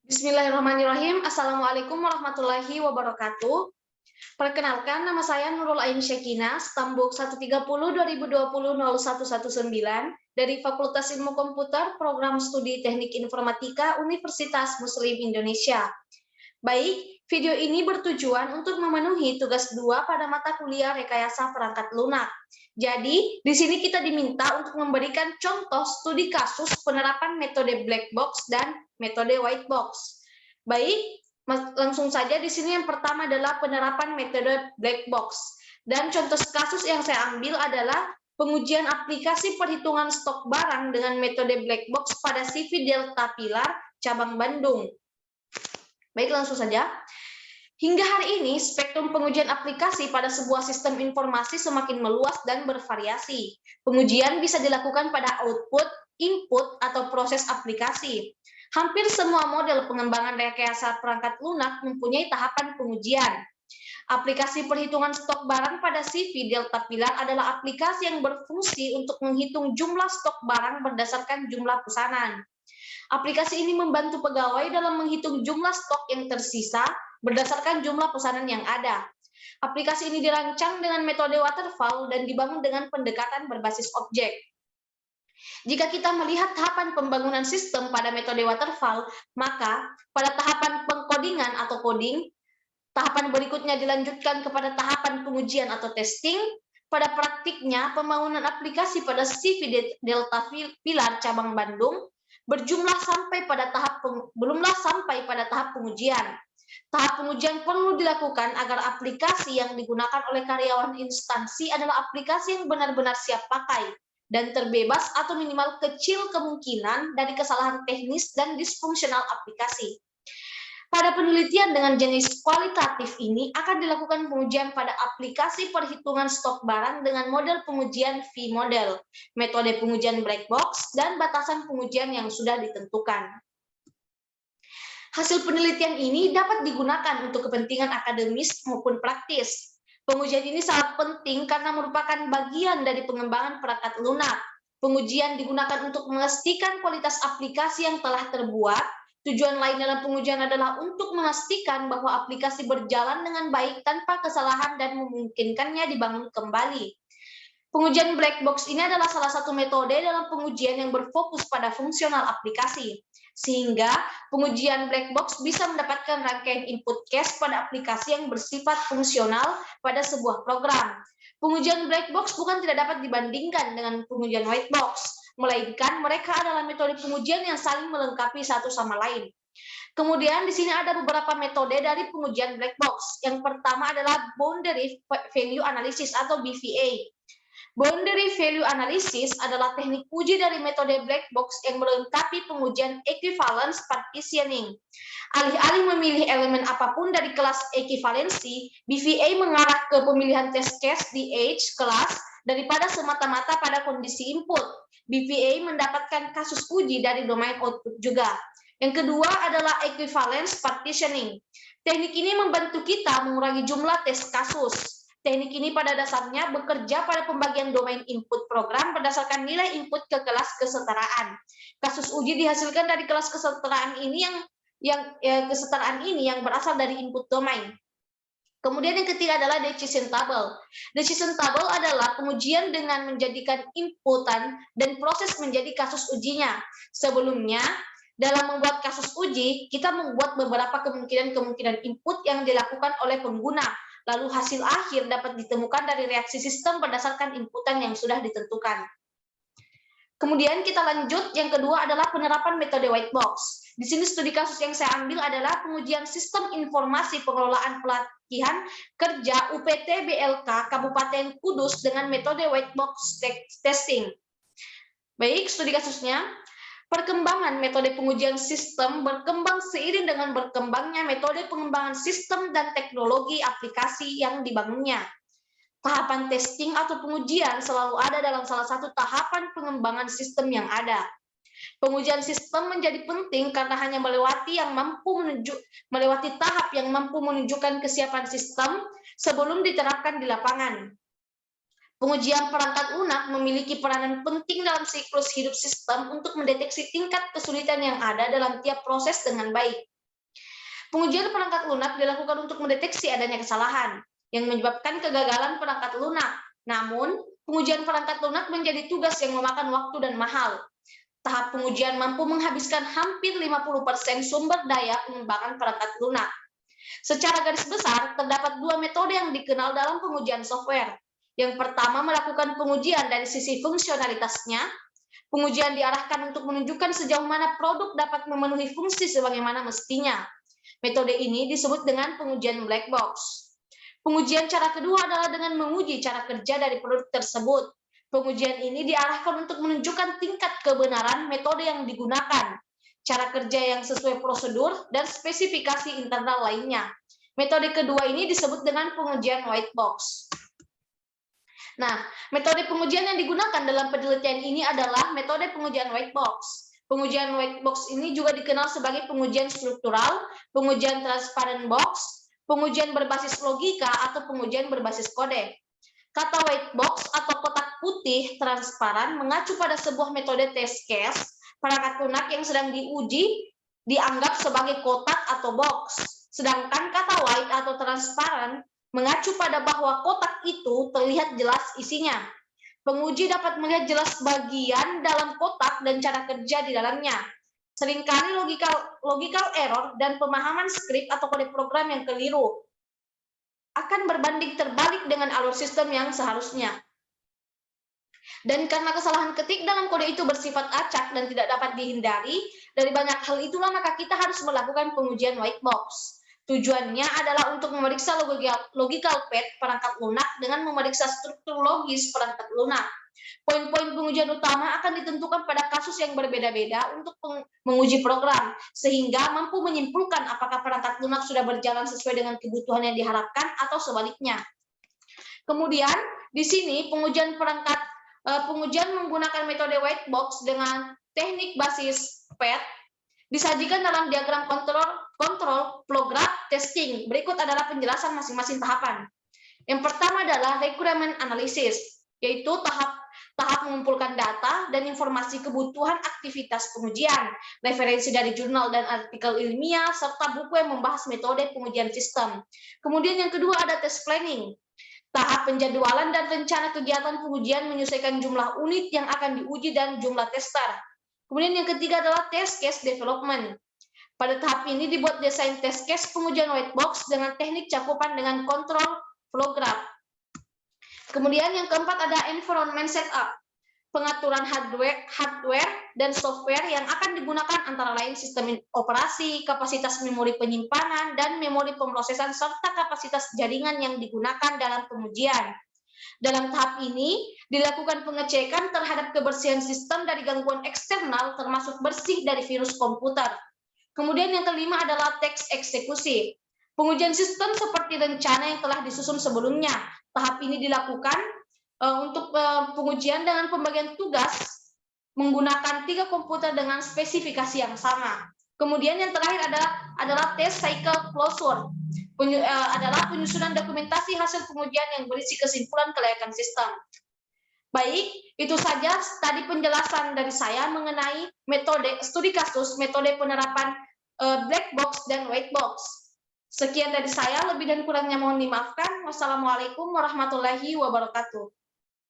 Bismillahirrahmanirrahim. Assalamualaikum warahmatullahi wabarakatuh. Perkenalkan, nama saya Nurul Ain Syekina, Stambuk 130-2020-0119 dari Fakultas Ilmu Komputer, Program Studi Teknik Informatika Universitas Muslim Indonesia. Baik, video ini bertujuan untuk memenuhi tugas 2 pada mata kuliah rekayasa perangkat lunak. Jadi, di sini kita diminta untuk memberikan contoh studi kasus penerapan metode black box dan metode white box. Baik, langsung saja di sini yang pertama adalah penerapan metode black box. Dan contoh kasus yang saya ambil adalah pengujian aplikasi perhitungan stok barang dengan metode black box pada CV Delta Pilar, cabang Bandung. Baik, langsung saja. Hingga hari ini, spektrum pengujian aplikasi pada sebuah sistem informasi semakin meluas dan bervariasi. Pengujian bisa dilakukan pada output, input, atau proses aplikasi. Hampir semua model pengembangan rekayasa perangkat lunak mempunyai tahapan pengujian. Aplikasi perhitungan stok barang pada CV Delta Pilar adalah aplikasi yang berfungsi untuk menghitung jumlah stok barang berdasarkan jumlah pesanan. Aplikasi ini membantu pegawai dalam menghitung jumlah stok yang tersisa berdasarkan jumlah pesanan yang ada. Aplikasi ini dirancang dengan metode waterfall dan dibangun dengan pendekatan berbasis objek. Jika kita melihat tahapan pembangunan sistem pada metode waterfall, maka pada tahapan pengkodingan atau coding, tahapan berikutnya dilanjutkan kepada tahapan pengujian atau testing. Pada praktiknya, pembangunan aplikasi pada CV Delta Pilar cabang Bandung belumlah sampai pada tahap pengujian. Tahap pengujian perlu dilakukan agar aplikasi yang digunakan oleh karyawan instansi adalah aplikasi yang benar-benar siap pakai dan terbebas atau minimal kecil kemungkinan dari kesalahan teknis dan disfungsional aplikasi. Pada penelitian dengan jenis kualitatif ini akan dilakukan pengujian pada aplikasi perhitungan stok barang dengan model pengujian V-model, metode pengujian black box, dan batasan pengujian yang sudah ditentukan. Hasil penelitian ini dapat digunakan untuk kepentingan akademis maupun praktis. Pengujian ini sangat penting karena merupakan bagian dari pengembangan perangkat lunak. Pengujian digunakan untuk memastikan kualitas aplikasi yang telah terbuat. Tujuan lain dalam pengujian adalah untuk memastikan bahwa aplikasi berjalan dengan baik tanpa kesalahan dan memungkinkannya dibangun kembali. Pengujian black box ini adalah salah satu metode dalam pengujian yang berfokus pada fungsional aplikasi. Sehingga pengujian black box bisa mendapatkan rangkaian input case pada aplikasi yang bersifat fungsional pada sebuah program. Pengujian black box bukan tidak dapat dibandingkan dengan pengujian white box, melainkan mereka adalah metode pengujian yang saling melengkapi satu sama lain. Kemudian di sini ada beberapa metode dari pengujian black box. Yang pertama adalah Boundary Value Analysis atau BVA. Boundary Value Analysis adalah teknik uji dari metode black box yang melengkapi pengujian equivalence partitioning. Alih-alih memilih elemen apapun dari kelas ekivalensi, BVA mengarah ke pemilihan test case di age kelas daripada semata-mata pada kondisi input. BVA mendapatkan kasus uji dari domain output juga. Yang kedua adalah equivalence partitioning. Teknik ini membantu kita mengurangi jumlah tes kasus. Teknik ini pada dasarnya bekerja pada pembagian domain input program berdasarkan nilai input ke kelas kesetaraan. Kasus uji dihasilkan dari kelas kesetaraan ini yang berasal dari input domain. Kemudian yang ketiga adalah decision table. Decision table adalah pengujian dengan menjadikan inputan dan proses menjadi kasus ujinya. Sebelumnya, dalam membuat kasus uji, kita membuat beberapa kemungkinan input yang dilakukan oleh pengguna. Lalu hasil akhir dapat ditemukan dari reaksi sistem berdasarkan inputan yang sudah ditentukan. Kemudian kita lanjut, yang kedua adalah penerapan metode white box. Di sini studi kasus yang saya ambil adalah pengujian sistem informasi pengelolaan pelatihan kerja UPT BLK Kabupaten Kudus dengan metode white box testing. Baik, studi kasusnya. Perkembangan metode pengujian sistem berkembang seiring dengan berkembangnya metode pengembangan sistem dan teknologi aplikasi yang dibangunnya. Tahapan testing atau pengujian selalu ada dalam salah satu tahapan pengembangan sistem yang ada. Pengujian sistem menjadi penting karena hanya melewati tahap yang mampu menunjukkan kesiapan sistem sebelum diterapkan di lapangan. Pengujian perangkat lunak memiliki peranan penting dalam siklus hidup sistem untuk mendeteksi tingkat kesulitan yang ada dalam tiap proses dengan baik. Pengujian perangkat lunak dilakukan untuk mendeteksi adanya kesalahan yang menyebabkan kegagalan perangkat lunak. Namun, pengujian perangkat lunak menjadi tugas yang memakan waktu dan mahal. Tahap pengujian mampu menghabiskan hampir 50% sumber daya pengembangan perangkat lunak. Secara garis besar, terdapat dua metode yang dikenal dalam pengujian software. Yang pertama, melakukan pengujian dari sisi fungsionalitasnya. Pengujian diarahkan untuk menunjukkan sejauh mana produk dapat memenuhi fungsi sebagaimana mestinya. Metode ini disebut dengan pengujian black box. Pengujian cara kedua adalah dengan menguji cara kerja dari produk tersebut. Pengujian ini diarahkan untuk menunjukkan tingkat kebenaran metode yang digunakan, cara kerja yang sesuai prosedur, dan spesifikasi internal lainnya. Metode kedua ini disebut dengan pengujian white box. Nah, metode pengujian yang digunakan dalam penelitian ini adalah metode pengujian white box. Pengujian white box ini juga dikenal sebagai pengujian struktural, pengujian transparent box, pengujian berbasis logika, atau pengujian berbasis kode. Kata white box atau kotak putih transparan mengacu pada sebuah metode test case, perangkat lunak yang sedang diuji dianggap sebagai kotak atau box. Sedangkan kata white atau transparan mengacu pada bahwa kotak itu terlihat jelas isinya. Penguji dapat melihat jelas bagian dalam kotak dan cara kerja di dalamnya. Seringkali logical error dan pemahaman skrip atau kode program yang keliru akan berbanding terbalik dengan alur sistem yang seharusnya. Dan karena kesalahan ketik dalam kode itu bersifat acak dan tidak dapat dihindari, dari banyak hal itulah maka kita harus melakukan pengujian white box. Tujuannya adalah untuk memeriksa logical path perangkat lunak dengan memeriksa struktur logis perangkat lunak. Poin-poin pengujian utama akan ditentukan pada kasus yang berbeda-beda untuk menguji program, sehingga mampu menyimpulkan apakah perangkat lunak sudah berjalan sesuai dengan kebutuhan yang diharapkan atau sebaliknya. Kemudian, di sini pengujian menggunakan metode white box dengan teknik basis path disajikan dalam diagram kontrol flow graph testing. Berikut adalah penjelasan masing-masing tahapan. Yang pertama adalah requirement analysis, yaitu tahap mengumpulkan data dan informasi kebutuhan aktivitas pengujian, referensi dari jurnal dan artikel ilmiah, serta buku yang membahas metode pengujian sistem. Kemudian yang kedua ada test planning, tahap penjadwalan dan rencana kegiatan pengujian menyesuaikan jumlah unit yang akan diuji dan jumlah tester. Kemudian yang ketiga adalah test case development. Pada tahap ini dibuat desain test case pengujian white box dengan teknik cakupan dengan kontrol flow graph. Kemudian yang keempat ada environment setup, pengaturan hardware dan software yang akan digunakan antara lain sistem operasi, kapasitas memori penyimpanan, dan memori pemrosesan, serta kapasitas jaringan yang digunakan dalam pengujian. Dalam tahap ini, dilakukan pengecekan terhadap kebersihan sistem dari gangguan eksternal, termasuk bersih dari virus komputer. Kemudian yang kelima adalah teks eksekusi. Pengujian sistem seperti rencana yang telah disusun sebelumnya. Tahap ini dilakukan untuk pengujian dengan pembagian tugas menggunakan 3 komputer dengan spesifikasi yang sama. Kemudian yang terakhir adalah test cycle closure. Adalah penyusunan dokumentasi hasil pengujian yang berisi kesimpulan kelayakan sistem. Baik, itu saja tadi penjelasan dari saya mengenai metode studi kasus, metode penerapan black box dan white box. Sekian dari saya, lebih dan kurangnya mohon dimaafkan. Wassalamualaikum warahmatullahi wabarakatuh.